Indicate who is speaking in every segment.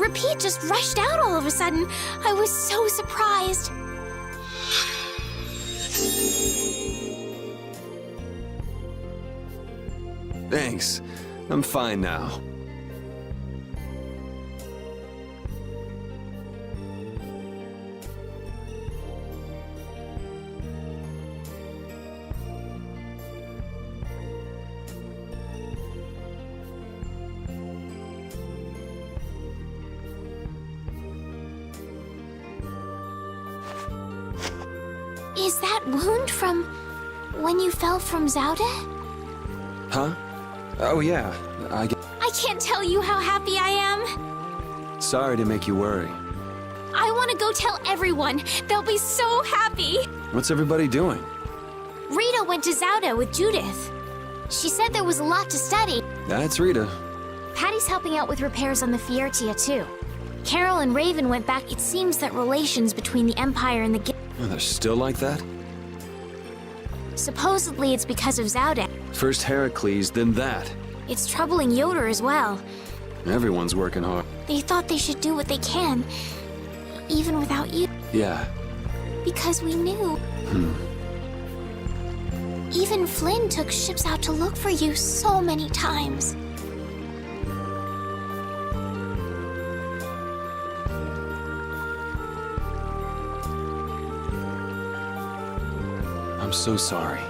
Speaker 1: repeat just rushed out all of a sudden. I was so surprised.
Speaker 2: Thanks. I'm fine now.
Speaker 1: Is that wound from when you fell from Zaude?
Speaker 2: Huh? Oh yeah,
Speaker 1: I can't tell you how happy I am.
Speaker 2: Sorry to make you worry.
Speaker 1: I want to go tell everyone. They'll be so happy.
Speaker 2: What's everybody doing?
Speaker 1: Rita went to Zaude with Judith. She said there was a lot to study.
Speaker 2: That's Rita.
Speaker 1: Patty's helping out with repairs on the Fiertia too. Carol and Raven went back. It seems that relations between the Empire and the
Speaker 2: Oh, they're still like that?
Speaker 1: Supposedly it's because of Zaude.
Speaker 2: First Heracles, then that.
Speaker 1: It's troubling Yoder as well.
Speaker 2: Everyone's working hard.
Speaker 1: They thought they should do what they can, even without you.
Speaker 2: Yeah.
Speaker 1: Because we knew. Even Flynn took ships out to look for you so many times.
Speaker 2: I'm so sorry.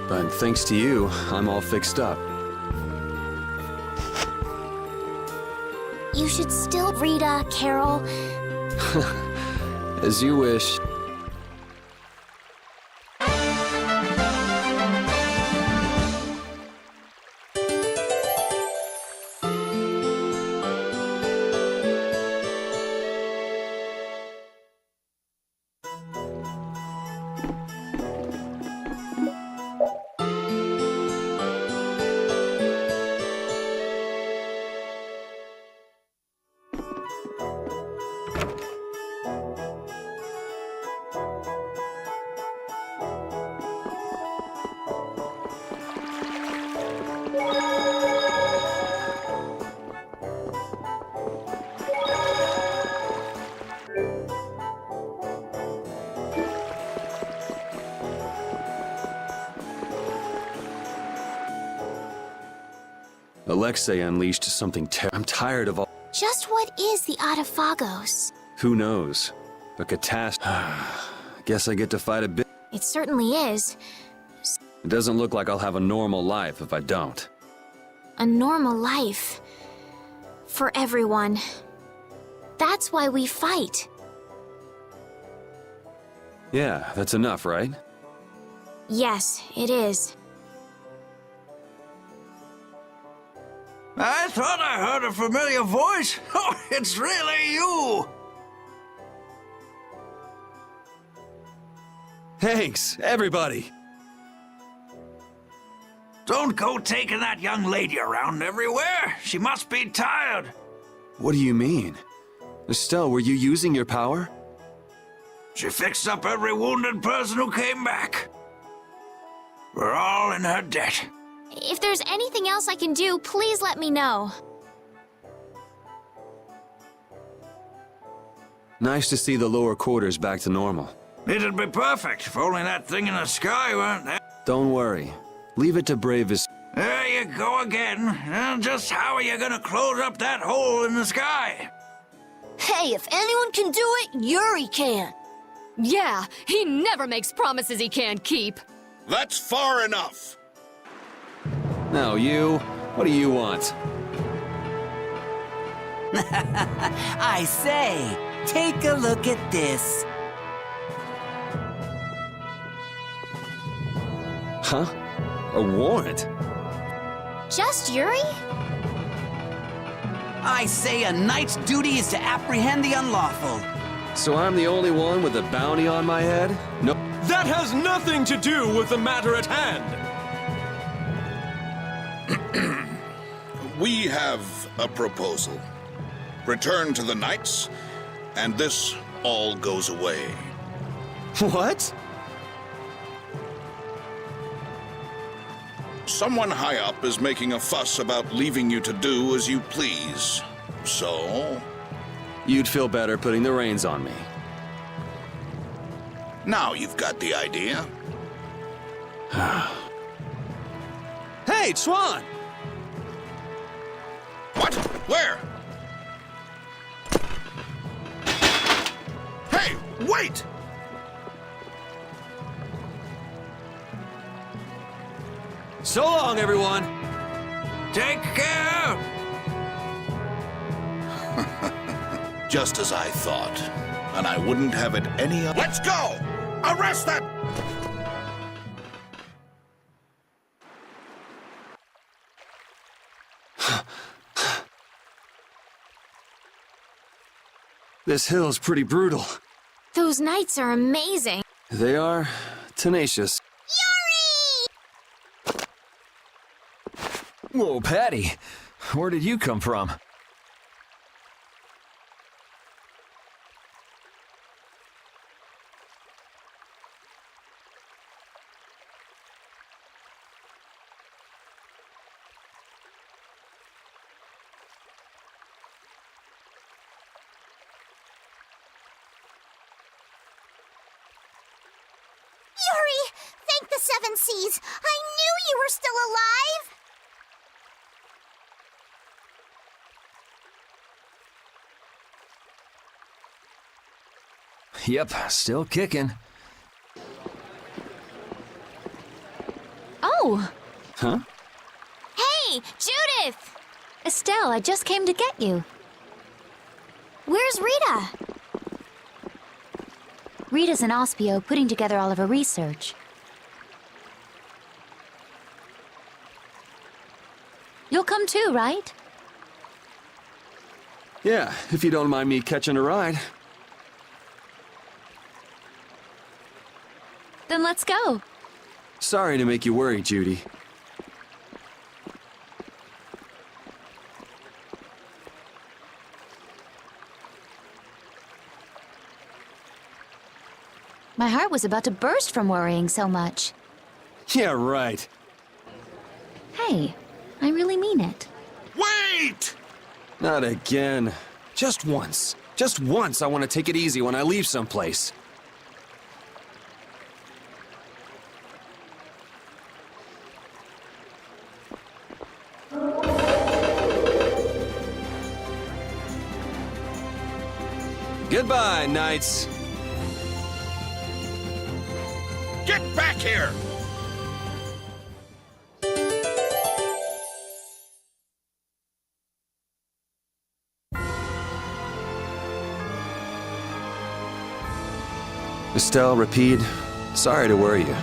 Speaker 2: But thanks to you, I'm all fixed up.
Speaker 1: You should still, Rita, Carol.
Speaker 2: As you wish. Alexei unleashed something I'm tired of all—
Speaker 1: Just what is the Adaphagos?
Speaker 2: Who knows? A catastrophe. Guess I get to fight a bit.
Speaker 1: It certainly is.
Speaker 2: It doesn't look like I'll have a normal life if I don't.
Speaker 1: A normal life. For everyone. That's why we fight.
Speaker 2: Yeah, that's enough, right?
Speaker 1: Yes, it is.
Speaker 3: I thought I heard a familiar voice. Oh, it's really you!
Speaker 2: Thanks, everybody!
Speaker 3: Don't go taking that young lady around everywhere. She must be tired.
Speaker 2: What do you mean? Estelle, were you using your power?
Speaker 3: She fixed up every wounded person who came back. We're all in her debt.
Speaker 1: If there's anything else I can do, please let me know.
Speaker 2: Nice to see the lower quarters back to normal.
Speaker 3: It'd be perfect if only that thing in the sky weren't there.
Speaker 2: Don't worry. Leave it to Bravest.
Speaker 3: There you go again. Just how are you gonna close up that hole in the sky?
Speaker 4: Hey, if anyone can do it, Yuri can.
Speaker 5: Yeah, he never makes promises he can't keep.
Speaker 6: That's far enough.
Speaker 2: Now you, what do you want?
Speaker 7: I say, take a look at this.
Speaker 2: Huh? A warrant?
Speaker 1: Just Yuri?
Speaker 7: I say a knight's duty is to apprehend the unlawful.
Speaker 2: So I'm the only one with a bounty on my head? No.
Speaker 8: That has nothing to do with the matter at hand.
Speaker 6: We have a proposal. Return to the knights, and this all goes away.
Speaker 2: What?
Speaker 6: Someone high up is making a fuss about leaving you to do as you please. So,
Speaker 2: You'd feel better putting the reins on me.
Speaker 6: now you've got the idea.
Speaker 2: Hey, Swan!
Speaker 6: What? Where? Hey, wait!
Speaker 2: So long, everyone!
Speaker 3: Take care!
Speaker 6: Just as I thought. And I wouldn't have it any other. Let's go! Arrest that!
Speaker 2: This hill's pretty brutal.
Speaker 1: Those knights are amazing.
Speaker 2: They are tenacious.
Speaker 9: Whoa, Patty. Where did you come from?
Speaker 4: Yuri! Thank the Seven Seas! I knew you were still alive!
Speaker 9: Yep, still kicking.
Speaker 1: Oh!
Speaker 2: Huh?
Speaker 1: Hey, Judith!
Speaker 10: Estelle, I just came to get you.
Speaker 1: Where's Rita?
Speaker 10: Rita's in Ospio putting together all of her research. You'll come too, right?
Speaker 2: Yeah, if you don't mind me catching a ride.
Speaker 10: Then let's go.
Speaker 2: Sorry to make you worry, Judy.
Speaker 10: My heart was about to burst from worrying so much.
Speaker 2: Yeah, right.
Speaker 10: Hey, I really mean it.
Speaker 6: Wait!
Speaker 2: Not again. Just once. Just once I want to take it easy when I leave someplace. Goodbye, knights.
Speaker 6: Get back here!
Speaker 2: Estelle, Rapide, sorry to worry you.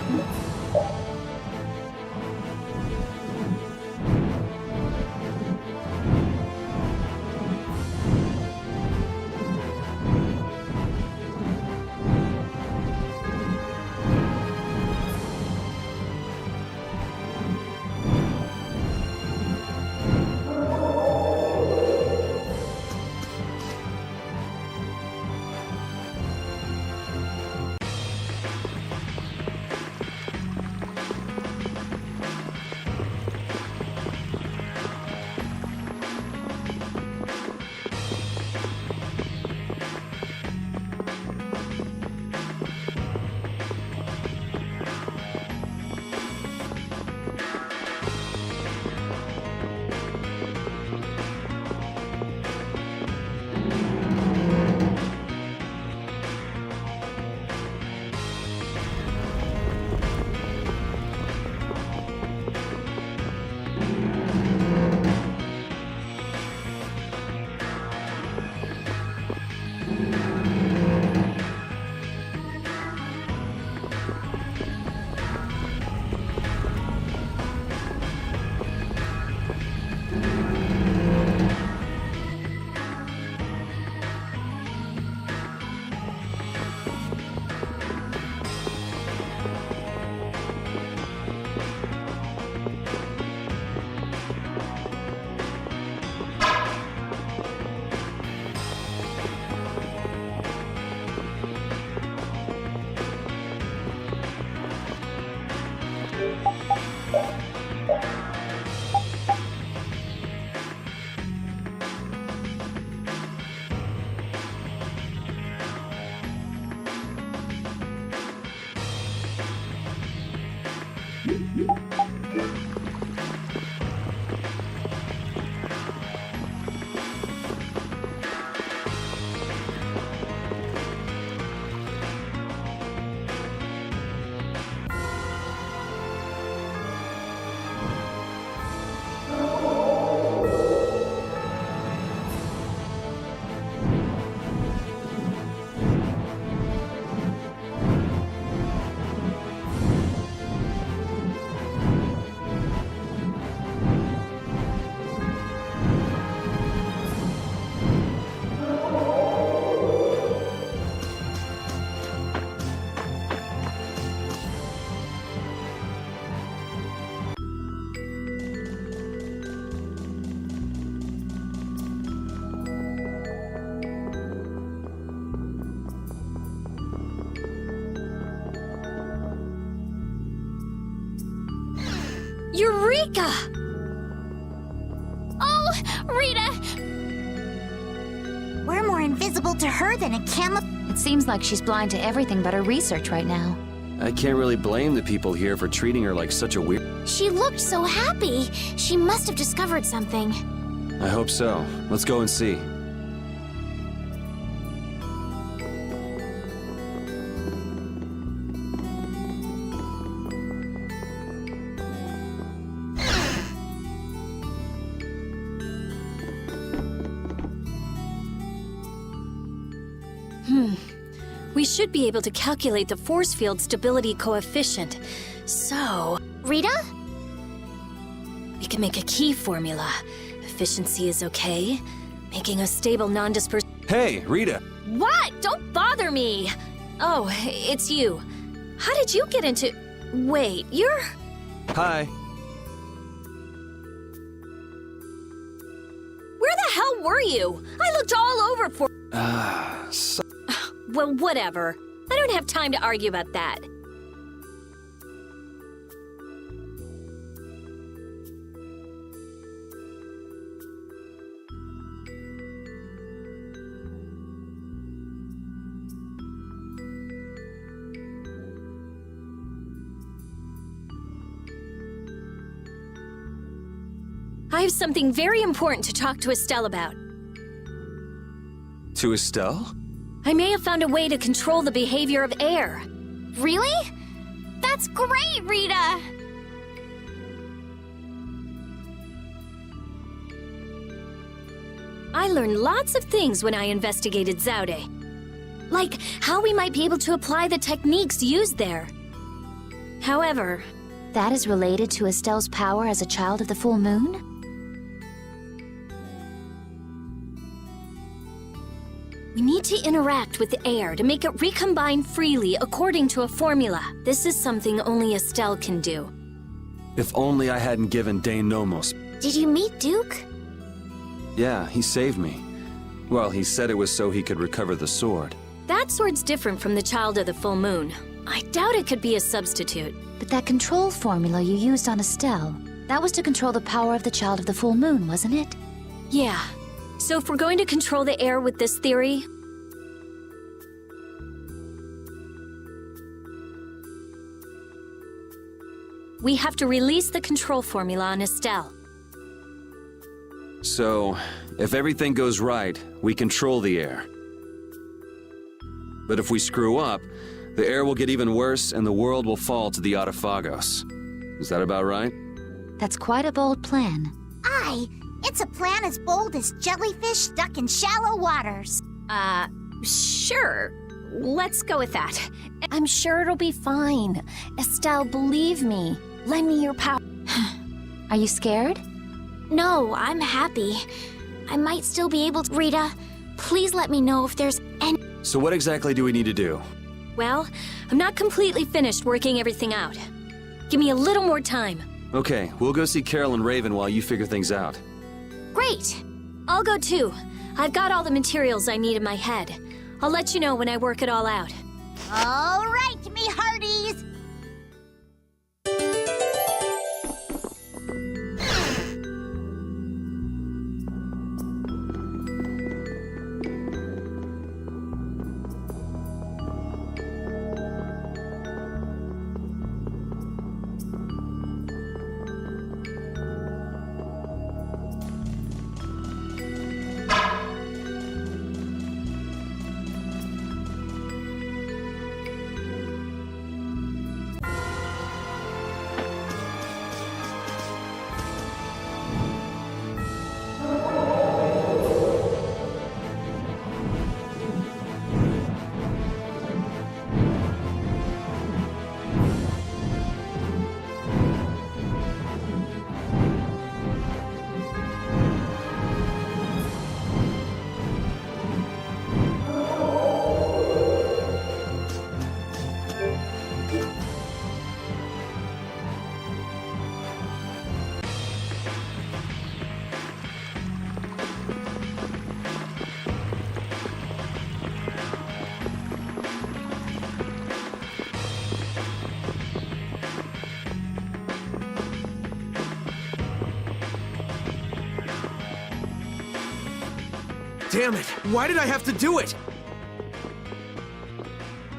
Speaker 5: Gah!
Speaker 1: Oh, Rita!
Speaker 4: We're more invisible to her than a
Speaker 10: It seems like she's blind to everything but her research right now.
Speaker 2: I can't really blame the people here for treating her like such a weird...
Speaker 1: She looked so happy. She must have discovered something.
Speaker 2: I hope so. Let's go and see.
Speaker 5: We should be able to calculate the force field stability coefficient. So,
Speaker 1: Rita?
Speaker 5: we can make a key formula. Efficiency is okay. Making a stable non-dispersive...
Speaker 2: Hey, Rita!
Speaker 5: What? Don't bother me! Oh, it's you. How did you get into... Wait, you're...
Speaker 2: Hi.
Speaker 5: Where the hell were you? I looked all over for...
Speaker 2: So
Speaker 5: Well, whatever. I don't have time to argue about that. I have something very important to talk to Estelle about.
Speaker 2: to Estelle?
Speaker 5: I may have found a way to control the behavior of air.
Speaker 1: Really? That's great, Rita!
Speaker 5: I learned lots of things when I investigated Zaude. Like how we might be able to apply the techniques used there. However,
Speaker 10: That is related to Estelle's power as a child of the full moon?
Speaker 5: we need to interact with the air to make it recombine freely according to a formula. This is something only Estelle can do.
Speaker 2: If only I hadn't given Dane Nomos.
Speaker 1: Did you meet Duke?
Speaker 2: Yeah, he saved me. Well, he said it was so he could recover the sword.
Speaker 5: That sword's different from the Child of the Full Moon. I doubt it could be a substitute.
Speaker 10: But that control formula you used on Estelle, that was to control the power of the child of the full moon, wasn't it?
Speaker 5: Yeah. So if we're going to control the air with this theory, we have to release the control formula on Estelle.
Speaker 2: So, if everything goes right, we control the air. But if we screw up, the air will get even worse and the world will fall to the Autophagos. Is that about right?
Speaker 10: That's quite a bold plan.
Speaker 4: Aye, it's a plan as bold as jellyfish stuck in shallow waters.
Speaker 5: Sure. Let's go with that. I'm sure it'll be fine. Estelle, believe me. Lend me your power.
Speaker 10: Are you scared?
Speaker 1: No, I'm happy. I might still be able to... Rita, please let me know if there's any...
Speaker 2: So what exactly do we need to do?
Speaker 5: Well, I'm not completely finished working everything out. Give me a little more time.
Speaker 2: Okay, we'll go see Carol and Raven while you figure things out.
Speaker 1: Great!
Speaker 5: I'll go too. I've got all the materials I need in my head. I'll let you know when I work it all out.
Speaker 4: All right, me hearties!
Speaker 8: Damn it! Why did I have to do it?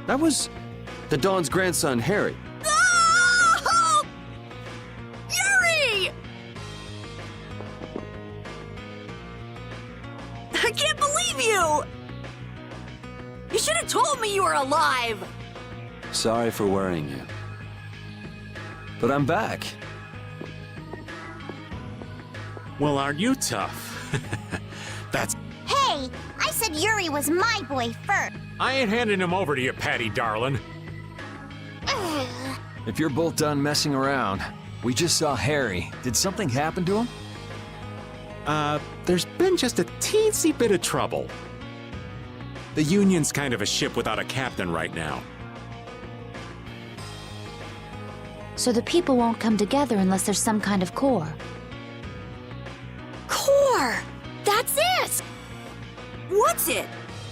Speaker 2: That was the Dawn's grandson, Harry.
Speaker 5: Oh! Yuri! I can't believe you! You should have told me you were alive!
Speaker 2: Sorry for worrying you. But I'm back.
Speaker 11: Well, aren't you tough? That's...
Speaker 4: Hey, I said Yuri was my boy first.
Speaker 11: I ain't handing him over to you, Patty darling.
Speaker 9: If you're both done messing around, we just saw Harry. Did something happen to him?
Speaker 11: There's been just a teensy bit of trouble. The Union's kind of a ship without a captain right now.
Speaker 10: So the people won't come together unless there's some kind of core.
Speaker 5: Core! That's it! What's it?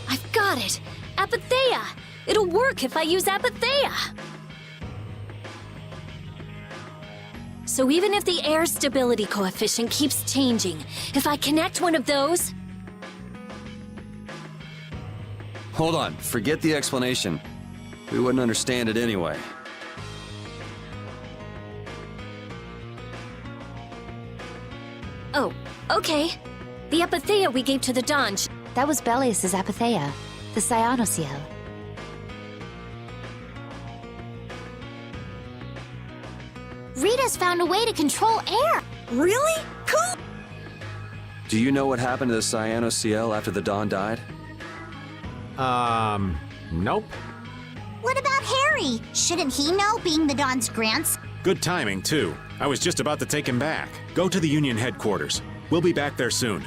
Speaker 5: I've got it! Apatheia! It'll work if I use Apatheia! So even if the air stability coefficient keeps changing, if I connect one of those...
Speaker 2: Hold on, forget the explanation. We wouldn't understand it anyway.
Speaker 5: Oh, okay. The Apatheia we gave to the Dawn.
Speaker 10: That was Belius's Apatheia, the Cyanociel.
Speaker 1: Rita's found a way to control air.
Speaker 5: Really? Cool!
Speaker 2: Do you know what happened to the Cyanociel after the Dawn died?
Speaker 11: Nope.
Speaker 4: What about Harry? Shouldn't he know, being the Dawn's grandson?
Speaker 11: Good timing, too. I was just about to take him back. Go to the Union headquarters. We'll be back there soon.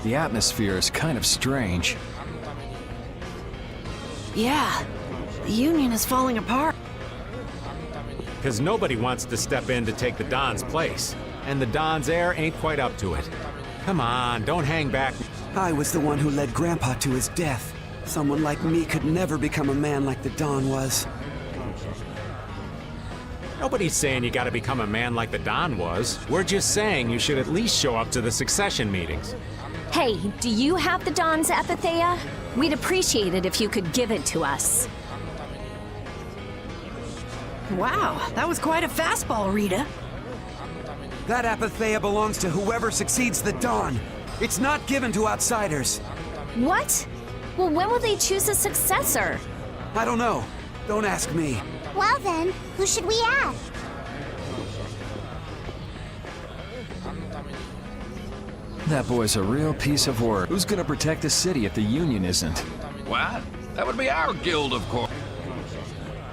Speaker 9: The atmosphere is kind of strange.
Speaker 5: Yeah, the Union is falling apart.
Speaker 11: Because nobody wants to step in to take the Don's place. And the Don's heir ain't quite up to it. Come on, don't hang back.
Speaker 7: I was the one who led Grandpa to his death. Someone like me could never become a man like the Don was.
Speaker 11: Nobody's saying you gotta become a man like the Don was. We're just saying you should at least show up to the succession meetings.
Speaker 5: Hey, do you have the Dawn's Apatheia? We'd appreciate it if you could give it to us. Wow, that was quite a fastball, Rita.
Speaker 7: That Apatheia belongs to whoever succeeds the Don. It's not given to outsiders.
Speaker 5: What? Well, when will they choose a successor?
Speaker 7: I don't know. Don't ask me.
Speaker 4: Well then, who should we ask?
Speaker 9: That boy's a real piece of work. Who's gonna protect the city if the Union isn't?
Speaker 3: What? That would be our guild, of course.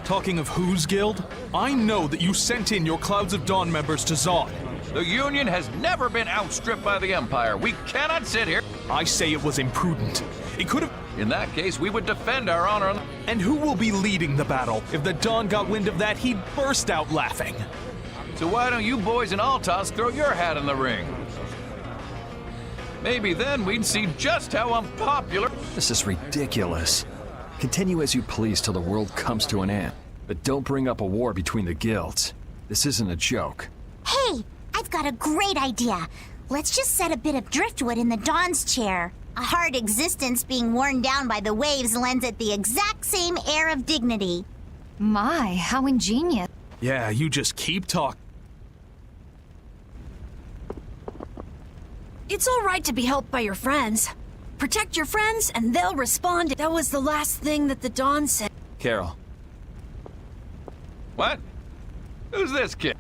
Speaker 8: Talking of whose guild? I know that you sent in your Clouds of Dawn members to Zaude.
Speaker 3: The Union has never been outstripped by the Empire. We cannot sit here.
Speaker 8: I say it was imprudent. It could have...
Speaker 3: In that case, we would defend our honor.
Speaker 8: And who will be leading the battle? If the Dawn got wind of that, he'd burst out laughing.
Speaker 3: So why don't you boys in Altos throw your hat in the ring? Maybe then we'd see just how unpopular...
Speaker 9: This is ridiculous. Continue as you please till the world comes to an end. But don't bring up a war between the guilds. This isn't a joke.
Speaker 4: Hey, I've got a great idea. Let's just set a bit of driftwood in the Dawn's chair. A hard existence being worn down by the waves lends it the exact same air of dignity.
Speaker 10: My, how ingenious.
Speaker 8: Yeah, you just keep talking.
Speaker 5: It's all right to be helped by your friends. Protect your friends, and they'll respond. That was the last thing that the Dawn said.
Speaker 9: Carol.
Speaker 3: What? Who's this kid?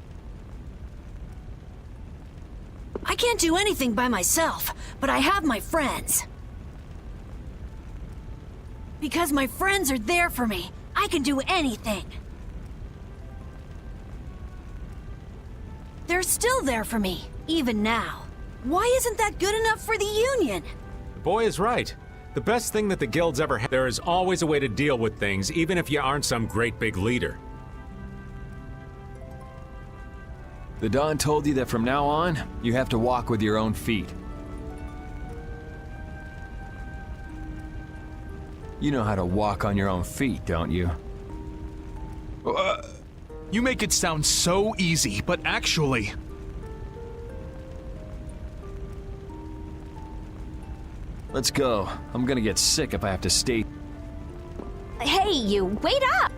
Speaker 5: I can't do anything by myself, but I have my friends. Because my friends are there for me, I can do anything. They're still there for me, even now. Why isn't that good enough for the Union?
Speaker 11: The boy is right. The best thing that the guild's ever had. There is always a way to deal with things, even if you aren't some great big leader.
Speaker 9: The Dawn told you that from now on, you have to walk with your own feet. You know how to walk on your own feet, don't you?
Speaker 8: You make it sound so easy, but actually...
Speaker 9: Let's go. I'm gonna get sick if I have to stay.
Speaker 5: Hey, you, wait up!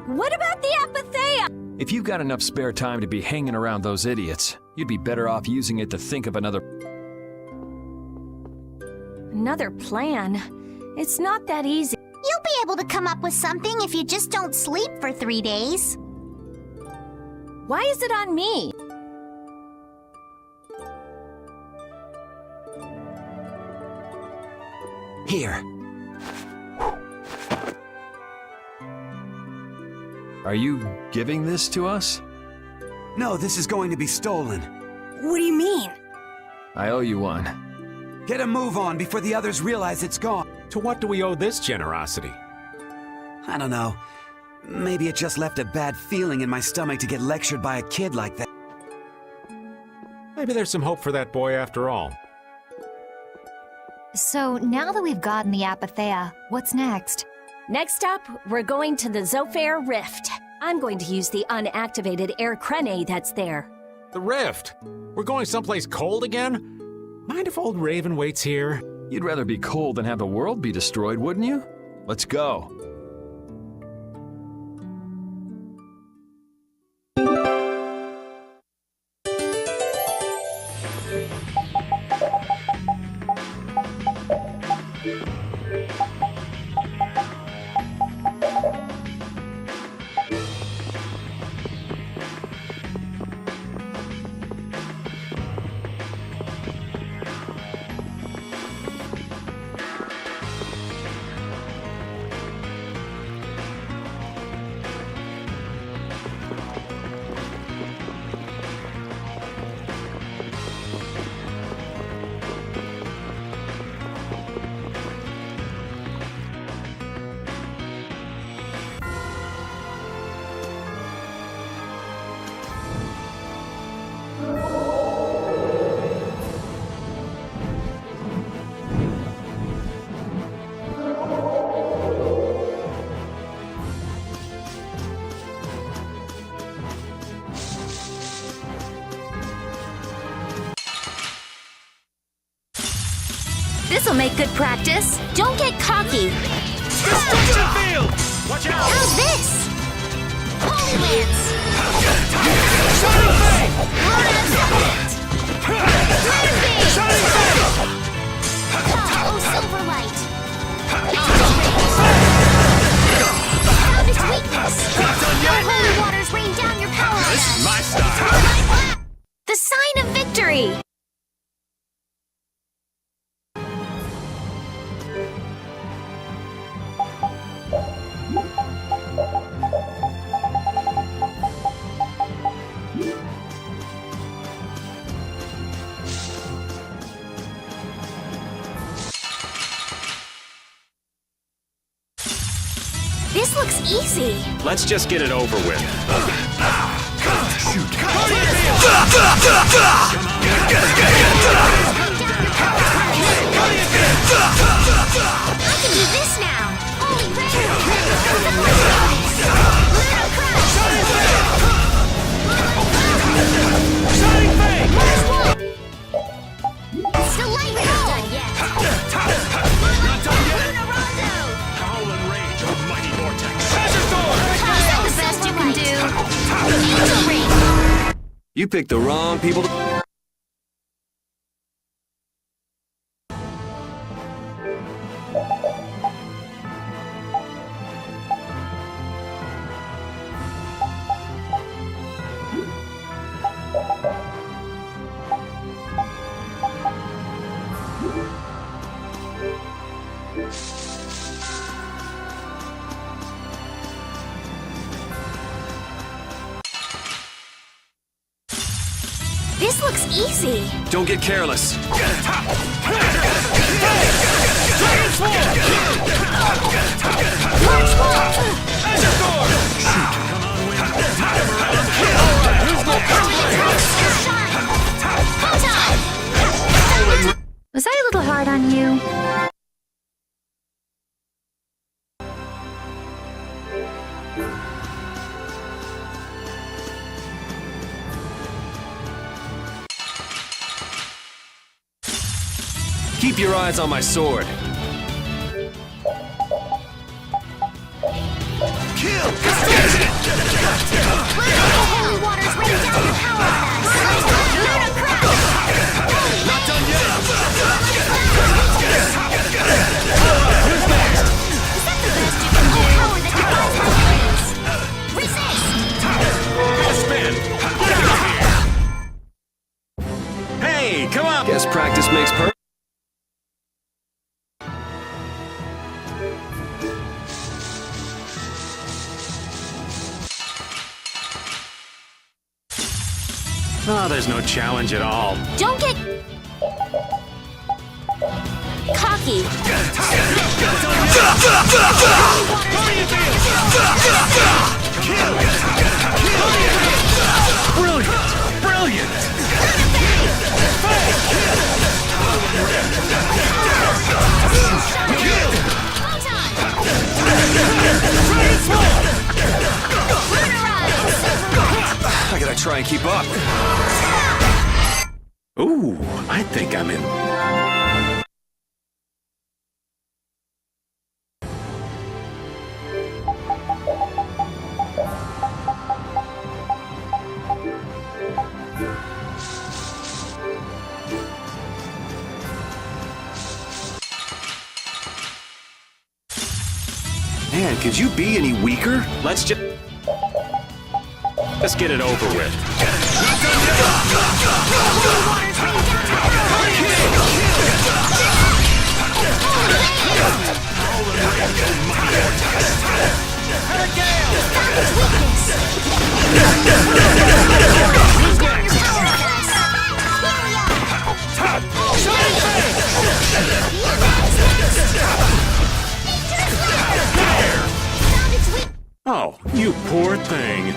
Speaker 5: What about the Apatheia?
Speaker 9: If you've got enough spare time to be hanging around those idiots, you'd be better off using it to think of another...
Speaker 5: Another plan? It's not that easy.
Speaker 4: You'll be able to come up with something if you just don't sleep for 3 days.
Speaker 5: Why is it on me?
Speaker 7: Here.
Speaker 9: Are you giving this to us?
Speaker 7: No, this is going to be stolen.
Speaker 5: What do you mean?
Speaker 9: I owe you one.
Speaker 7: Get a move on before the others realize it's gone.
Speaker 11: To what do we owe this generosity?
Speaker 7: I don't know. Maybe it just left a bad feeling in my stomach to get lectured by a kid like that.
Speaker 11: Maybe there's some hope for that boy after all.
Speaker 10: So, now that we've gotten the Apatheia, what's next?
Speaker 5: Next up, we're going to the Zophair Rift. I'm going to use the unactivated air crene that's there.
Speaker 11: The Rift? We're going someplace cold again? Mind if old Raven waits here?
Speaker 9: You'd rather be cold than have the world be destroyed, wouldn't you? Let's go.
Speaker 1: This'll make good practice. Don't get cocky.
Speaker 8: Destruction field! Watch out!
Speaker 1: How's this? Holy Lance!
Speaker 8: Shining Fang!
Speaker 1: Lord Accept!
Speaker 8: Shining Fang!
Speaker 1: Oh, Silverlight! Found its weakness!
Speaker 8: Not done yet!
Speaker 1: Your holy waters rain down your power on
Speaker 8: This
Speaker 1: us.
Speaker 8: is my style!
Speaker 1: The sign of victory! This looks easy.
Speaker 11: Let's just get it over with.
Speaker 8: Shoot!
Speaker 1: I can do this now. Holy
Speaker 8: Shining Fang!
Speaker 1: Still light done yet.
Speaker 8: Not done yet! Howl and rage, almighty vortex! Treasure Sword!
Speaker 1: Is that the best you can do? Angel Ring.
Speaker 2: You picked the wrong people to...
Speaker 1: looks easy.
Speaker 2: Don't get careless.
Speaker 10: Was I a little hard on you?
Speaker 2: Keep your eyes on my sword.
Speaker 1: Kill! Holy waters rain down your power on us! Not done yet! Who's next? Is that the best you can do? Power that defies my waves! Resist!
Speaker 11: Spin! Hey, come on!
Speaker 2: Guess practice makes perfect.
Speaker 11: Oh, there's no challenge at all.
Speaker 1: Don't get cocky.
Speaker 11: Brilliant! Brilliant!
Speaker 2: I gotta try and keep up.
Speaker 11: Ooh, I think I'm in.
Speaker 2: Man, could you be any weaker?
Speaker 11: Let's get it over with. Oh, you poor thing.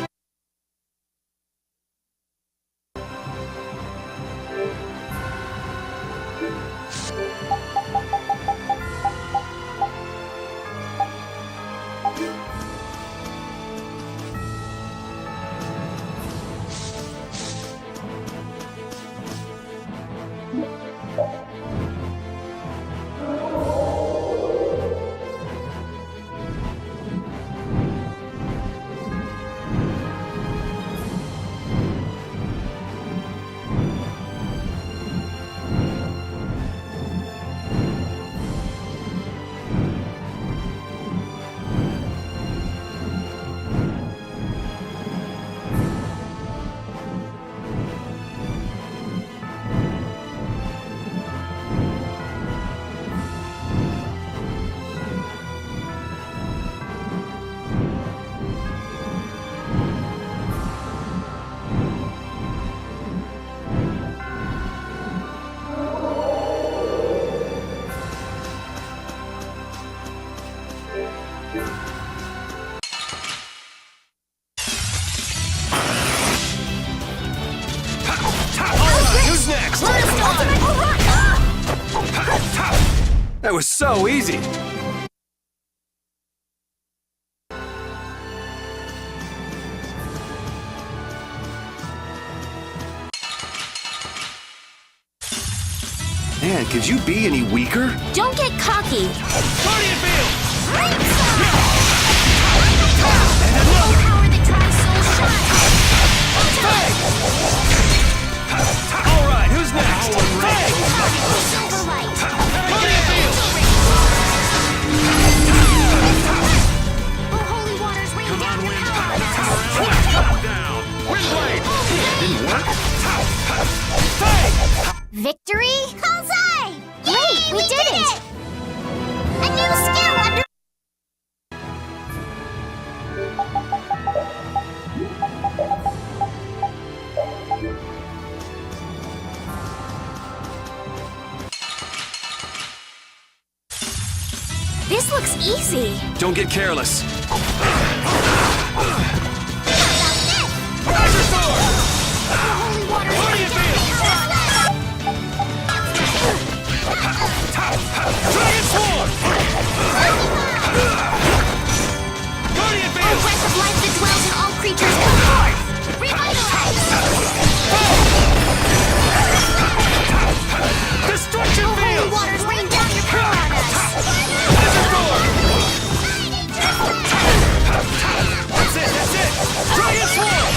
Speaker 2: That was so easy. Man, could you be any weaker?
Speaker 1: Don't get cocky.
Speaker 3: How do you feel?
Speaker 1: Power that drives souls shine.
Speaker 3: All right, who's next?
Speaker 1: Silver light.
Speaker 3: How do you feel?
Speaker 1: Oh, holy waters rain
Speaker 3: Come
Speaker 1: down
Speaker 3: on,
Speaker 1: your
Speaker 3: wind.
Speaker 1: power on us.
Speaker 3: Calm down. Wind blade. Didn't work.
Speaker 1: Victory?
Speaker 4: Bullseye!
Speaker 1: Great, we did it!
Speaker 4: A new skill under...
Speaker 5: see.
Speaker 2: Don't get careless.
Speaker 1: Holy water!
Speaker 8: Guardian Field! Dragon Swarm! Guardian
Speaker 1: Oh,
Speaker 8: Field!
Speaker 1: breath of life that dwells in all creatures, come forth! Revitalize!
Speaker 8: Destruction
Speaker 1: Holy
Speaker 8: Field!
Speaker 1: waters, rain down your power on us!
Speaker 8: Desert Storm! That's it, that's it! Dragon Swarm!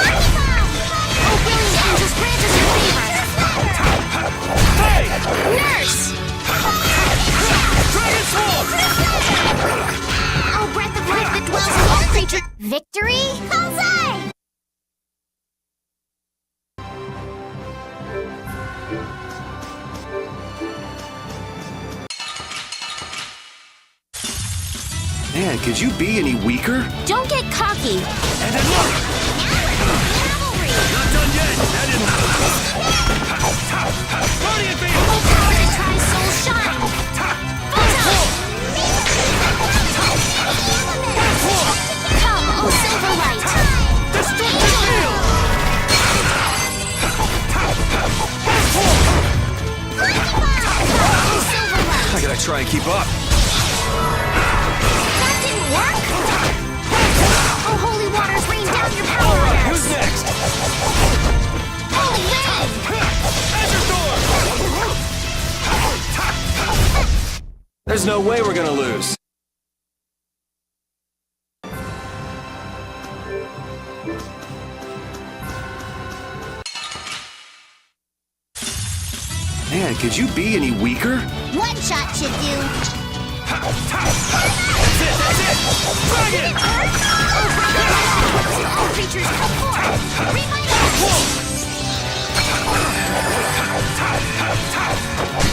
Speaker 1: Oh, brilliant angels, grant us your favor!
Speaker 8: Hey!
Speaker 1: Nurse!
Speaker 8: Dragon Swarm!
Speaker 1: Oh, breath of life that dwells in all creatures! Victory? Bullseye!
Speaker 2: Man, could you be any weaker?
Speaker 1: Don't get cocky!
Speaker 8: And then look!
Speaker 1: Cavalry!
Speaker 8: Not done yet! That didn't... Guardian Field!
Speaker 1: Oh, power that tries soul shine! Photon! Come, oh silver light!
Speaker 8: Destruction Field!
Speaker 1: Oh, silver light!
Speaker 2: I gotta try and keep up.
Speaker 1: That didn't work! Oh, holy waters, rain down your power on us!
Speaker 8: Who's next?
Speaker 1: Holy rain!
Speaker 8: Azure Storm!
Speaker 2: There's no way we're gonna lose. Man, could you be any weaker?
Speaker 4: One shot should do.
Speaker 8: That's it! Dragon!
Speaker 1: All creatures come forth! Revitalize!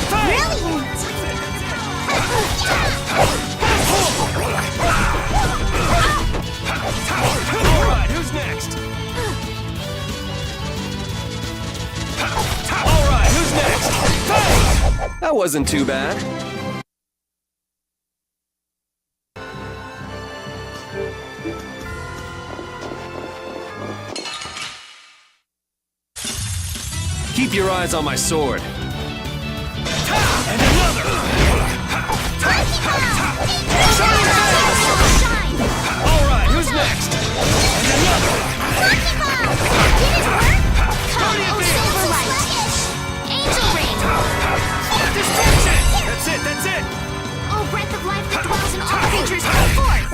Speaker 4: Brilliant!
Speaker 8: Alright, who's next? Alright, who's next? Hey!
Speaker 2: That wasn't too bad. Keep your eyes on my sword.
Speaker 8: And another! Alright, who's next? And another!
Speaker 1: Come, oh silver light! Angel ring!
Speaker 8: Destruction! That's it, that's it!
Speaker 1: Oh, breath of life that dwells in all creatures, come forth!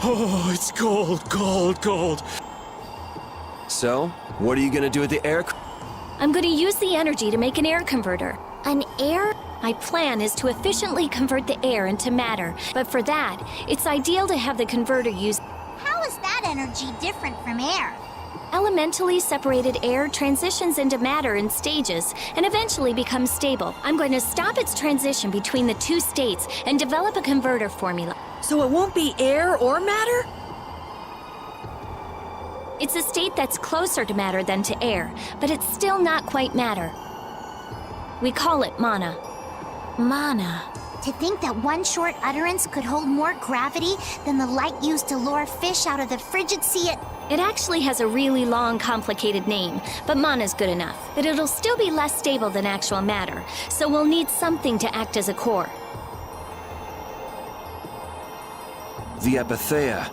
Speaker 8: Oh, it's cold, cold, cold.
Speaker 2: So, what are you gonna do with the air?
Speaker 5: I'm going to use the energy to make an air converter.
Speaker 1: An air?
Speaker 5: My plan is to efficiently convert the air into matter, but for that, it's ideal to have the converter use
Speaker 4: How is that energy different from air?
Speaker 5: elementally separated air transitions into matter in stages and eventually becomes stable. I'm going to stop its transition between the two states and develop a converter formula.
Speaker 12: So it won't be air or matter?
Speaker 5: It's a state that's closer to matter than to air, but it's still not quite matter. We call it mana.
Speaker 1: Mana.
Speaker 4: To think that one short utterance could hold more gravity than the light used to lure fish out of the frigid sea
Speaker 5: It actually has a really long, complicated name, but mana's good enough. But it'll still be less stable than actual matter, so we'll need something to act as a core.
Speaker 2: The Epithea.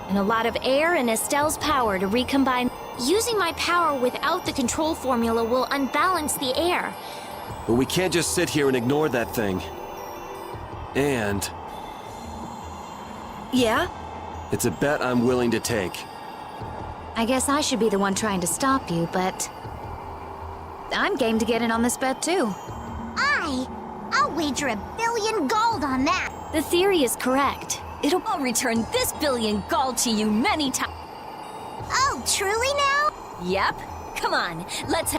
Speaker 5: And a lot of air and Estelle's power to recombine.
Speaker 1: Using my power without the control formula will unbalance the air.
Speaker 2: But we can't just sit here and ignore that thing. And
Speaker 12: Yeah?
Speaker 10: It's a bet I'm willing to take.
Speaker 1: I guess I should be the one trying to stop you, but I'm game to get in on this bet too.
Speaker 4: I'll wager $1 billion gold on that.
Speaker 5: The theory is correct. I'll return this billion gold to you many times.
Speaker 4: Oh, truly now?
Speaker 5: Yep. Come on, let's...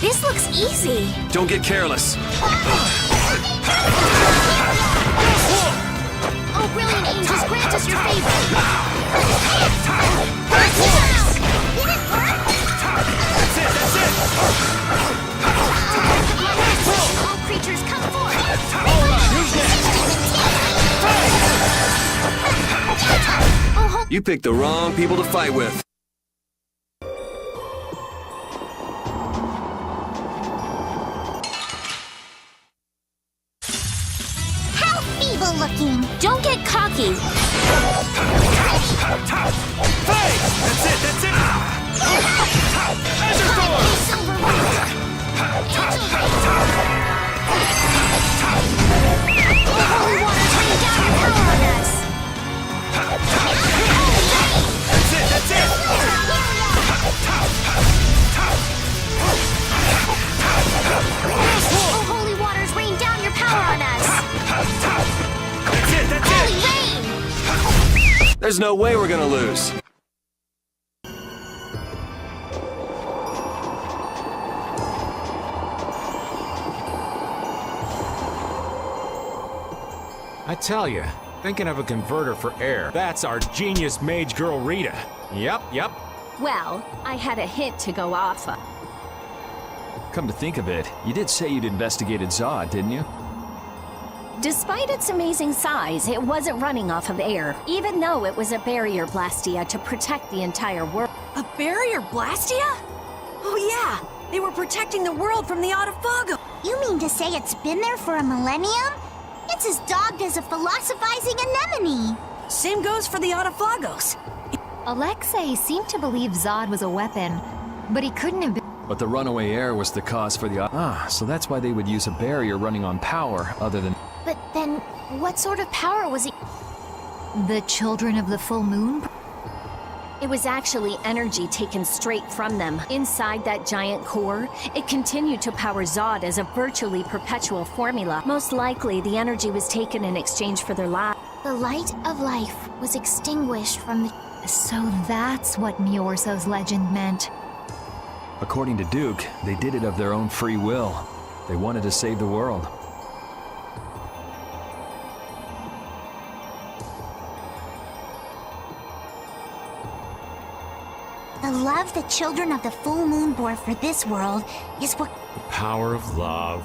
Speaker 1: This looks easy.
Speaker 2: Don't get careless.
Speaker 1: Oh, brilliant angels, grant us your favor.
Speaker 7: That's it!
Speaker 1: All creatures come forth.
Speaker 7: Who's next?
Speaker 2: You picked the wrong people to fight with.
Speaker 4: How feeble looking!
Speaker 1: Don't get cocky.
Speaker 7: Hey! That's it!
Speaker 1: Silver Wings. Angel Rays. Holy waters, rain down your power on us.
Speaker 7: That's it!
Speaker 1: Oh, holy waters, rain down your power on us.
Speaker 7: That's
Speaker 1: Holy
Speaker 7: it!
Speaker 1: rain.
Speaker 2: There's no way we're gonna lose.
Speaker 11: I tell you, thinking of a converter for air. That's our genius mage girl Rita. Yep.
Speaker 5: Well, I had a hint to go off of.
Speaker 9: Come to think of it, you did say you'd investigated Zaude, didn't you?
Speaker 5: Despite its amazing size, it wasn't running off of air, even though it was a barrier blastia to protect the entire world.
Speaker 12: A barrier blastia? Oh yeah, they were protecting the world from the Autophago.
Speaker 4: You mean to say it's been there for a millennium? It's as dogged as a philosophizing anemone.
Speaker 12: Same goes for the Autophagos.
Speaker 10: Alexei seemed to believe Zaude was a weapon, but he couldn't have been...
Speaker 9: But the runaway air was the cause for the... so that's why they would use a barrier running on power other than...
Speaker 1: But then, what sort of power was he?
Speaker 10: The children of the full moon?
Speaker 5: It was actually energy taken straight from them. Inside that giant core, it continued to power Zaude as a virtually perpetual formula. Most likely, the energy was taken in exchange for their lives.
Speaker 1: The light of life was extinguished from the...
Speaker 10: So that's what Miorso's legend meant.
Speaker 9: According to Duke, they did it of their own free will. They wanted to save the world.
Speaker 4: The love the children of the full moon bore for this world is what...
Speaker 11: The power of love.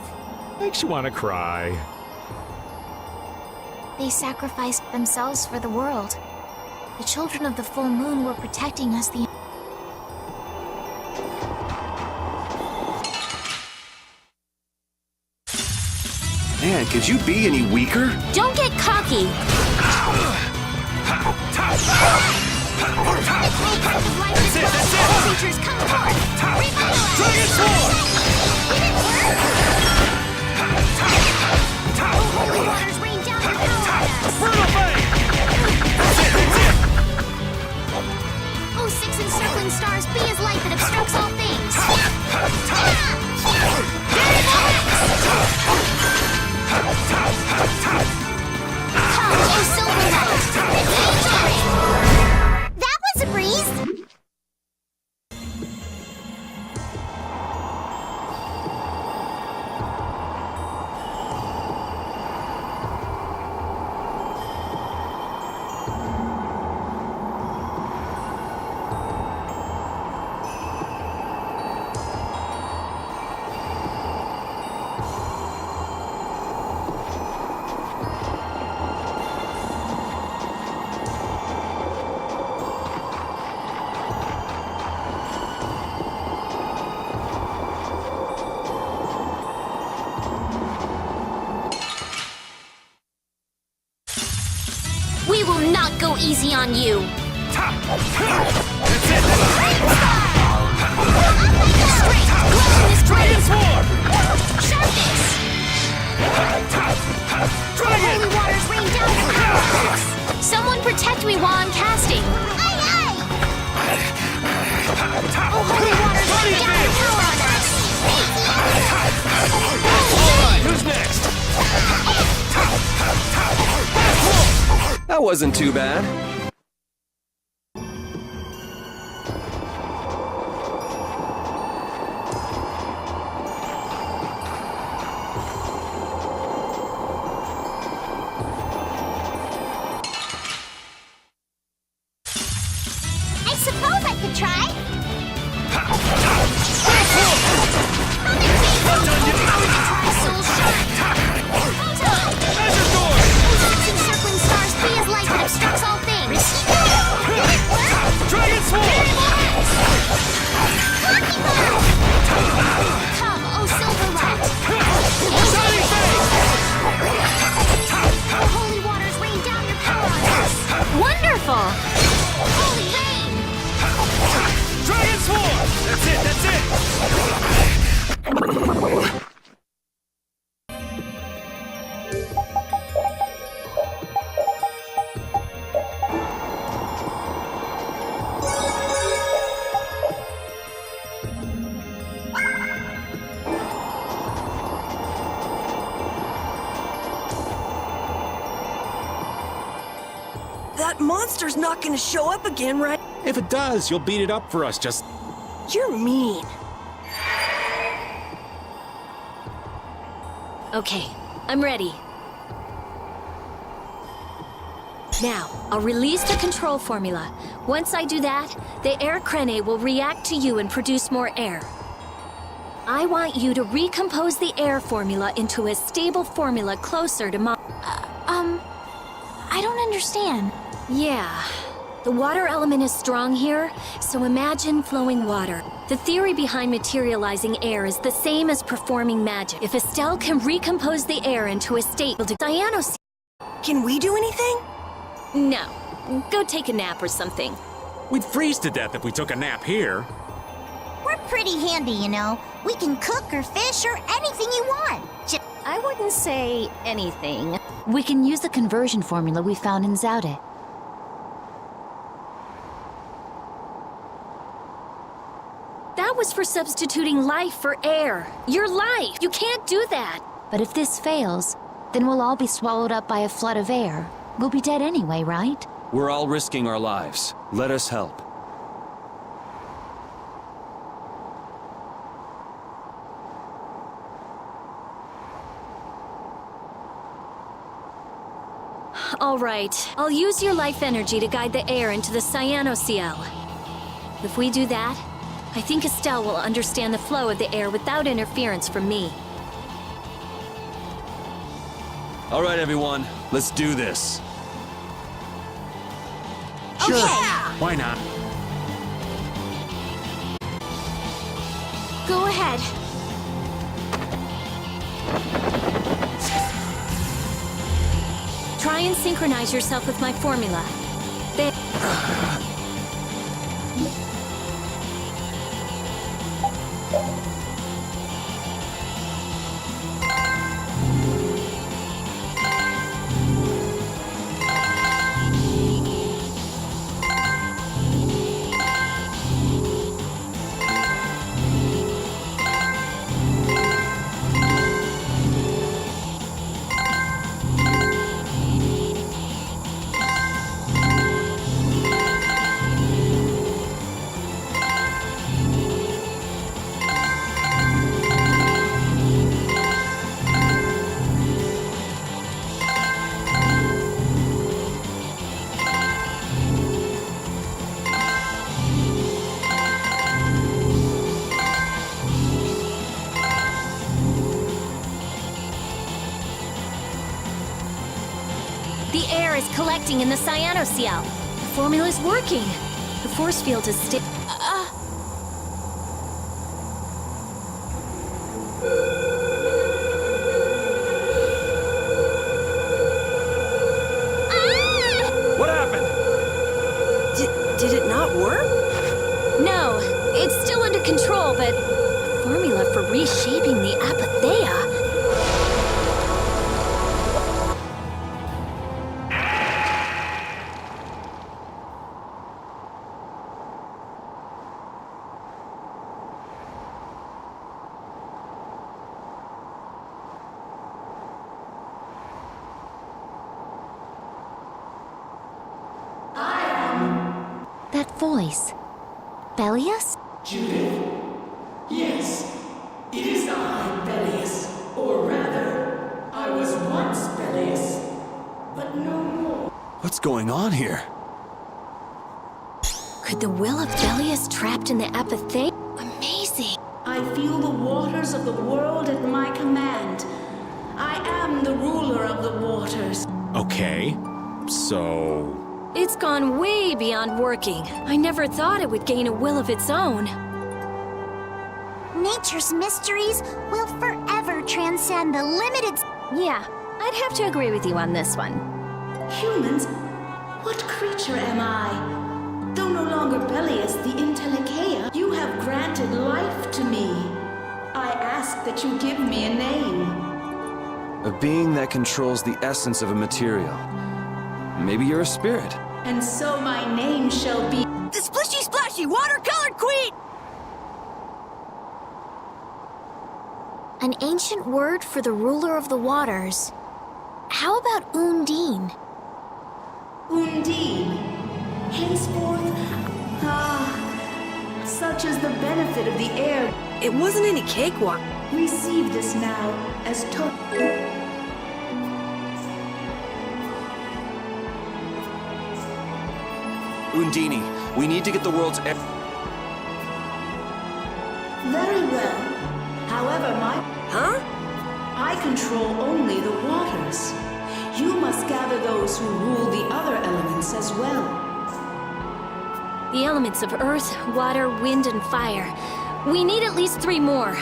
Speaker 11: Makes you want to cry.
Speaker 1: They sacrificed themselves for the world. The children of the full moon were protecting us the...
Speaker 2: Man, could you be any weaker?
Speaker 1: Don't get cocky! Creatures come forth!
Speaker 7: Dragon Sword!
Speaker 1: Holy waters rain down your power on us!
Speaker 7: Brutal Fang!
Speaker 1: Oh, six encircling stars, be as light that obstructs all things! Come, oh silver light! Angel rain!
Speaker 4: That was a breeze!
Speaker 1: We will not go easy on you! Strength, glorious
Speaker 7: Dragon
Speaker 1: grace!
Speaker 7: Sword!
Speaker 1: Sharpness!
Speaker 7: Dragon!
Speaker 1: Holy waters rain down your power! Someone protect me while I'm casting!
Speaker 2: wasn't too bad.
Speaker 4: I suppose I could try. Soul shine. Encircling stars, be as light that obstructs all things.
Speaker 8: Dragon Sword!
Speaker 4: Come, oh silver light.
Speaker 8: Shining Face!
Speaker 4: The holy waters rain down your power on us.
Speaker 5: Wonderful!
Speaker 4: Holy rain.
Speaker 8: Dragon Sword! That's it, that's it!
Speaker 12: That monster's not gonna show up again, right?
Speaker 11: If it does, you'll beat it up for us, just...
Speaker 12: You're mean.
Speaker 5: Okay, I'm ready. Now, I'll release the control formula. Once I do that, the air crene will react to you and produce more air. I want you to recompose the air formula into a stable formula closer to my...
Speaker 1: I don't understand.
Speaker 5: Yeah. The water element is strong here, so imagine flowing water. The theory behind materializing air is the same as performing magic. If Estelle can recompose the air into a state of cyanos...
Speaker 12: Can we do anything?
Speaker 5: No. Go take a nap or something.
Speaker 11: We'd freeze to death if we took a nap here.
Speaker 4: We're pretty handy, you know. We can cook or fish or anything you want.
Speaker 5: I wouldn't say anything.
Speaker 10: We can use the conversion formula we found in Zaude.
Speaker 5: That was for substituting life for air. Your life! You can't do that!
Speaker 10: But if this fails, then we'll all be swallowed up by a flood of air. We'll be dead anyway, right?
Speaker 2: We're all risking our lives. Let us help.
Speaker 5: All right. I'll use your life energy to guide the air into the cyanociel. If we do that, I think Estelle will understand the flow of the air without interference from me.
Speaker 2: All right, everyone. Let's do this.
Speaker 11: Sure. Why not?
Speaker 1: Go ahead.
Speaker 5: Try and synchronize yourself with my formula. There. The air is collecting in the cyanociel. The formula's working. The force field is still...
Speaker 7: What happened?
Speaker 12: Did it not work?
Speaker 5: No, it's still under control, but... The formula for reshaping the apatheia...
Speaker 10: voice. Bellius?
Speaker 13: Judith? Yes, it is I, Bellius. Or rather, I was once Bellius, but no more.
Speaker 2: What's going on here?
Speaker 5: Could the will of Bellius trapped in the epithet? Amazing.
Speaker 13: I feel the waters of the world at my command. I am the ruler of the waters.
Speaker 11: Okay, so...
Speaker 5: It's gone way beyond working. I never thought it would gain a will of its own.
Speaker 4: Nature's mysteries will forever transcend the limited...
Speaker 5: Yeah, I'd have to agree with you on this one.
Speaker 13: Humans? What creature am I? Though no longer Bellius the Intellicheia, you have granted life to me. I ask that you give me a name.
Speaker 2: A being that controls the essence of a material. Maybe you're a spirit.
Speaker 13: And so my name shall be...
Speaker 12: The Splishy Splashy Watercolored Queen!
Speaker 1: An ancient word for the ruler of the waters. How about Undine?
Speaker 13: Undine. Henceforth, such is the benefit of the air.
Speaker 12: It wasn't any cakewalk.
Speaker 13: Receive this now as
Speaker 2: Undine, we need to get the world's air...
Speaker 13: Very well. However,
Speaker 12: Huh?
Speaker 13: I control only the waters. You must gather those who rule the other elements as well.
Speaker 5: The elements of earth, water, wind, and fire. We need at least 3 more.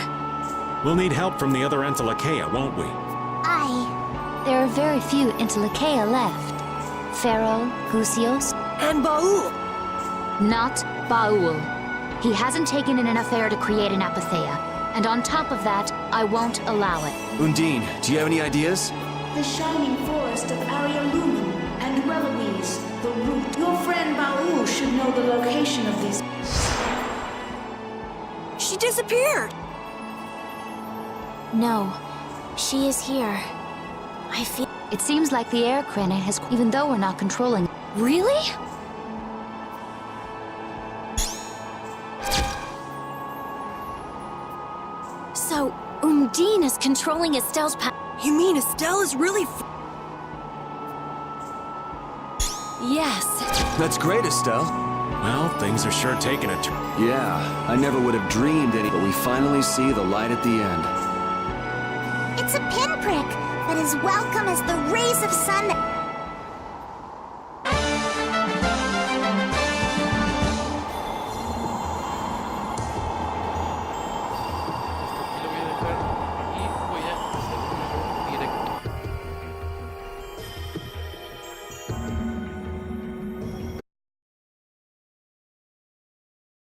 Speaker 11: We'll need help from the other Entelikeia, won't we?
Speaker 10: There are very few Intellicheia left. Pharaoh, Gusios,
Speaker 12: And Baul.
Speaker 10: not Baul. He hasn't taken in enough air to create an apatheia. And on top of that, I won't allow it.
Speaker 2: Undine, do you have any ideas?
Speaker 13: The shining forest of Arialumen and Weloise, the root. Your friend Baul should know the location of these.
Speaker 12: She disappeared.
Speaker 1: No, she is here. I feel...
Speaker 10: It seems like the air cranite has, even though we're not controlling it.
Speaker 5: Really? So, Undine is controlling Estelle's power.
Speaker 12: You mean Estelle is really
Speaker 5: Yes.
Speaker 2: That's great, Estelle.
Speaker 11: Well, things are sure taking a turn.
Speaker 2: Yeah, I never would have dreamed any, but we finally see the light at the end.
Speaker 4: It's a pinprick, but as welcome as the rays of sun that...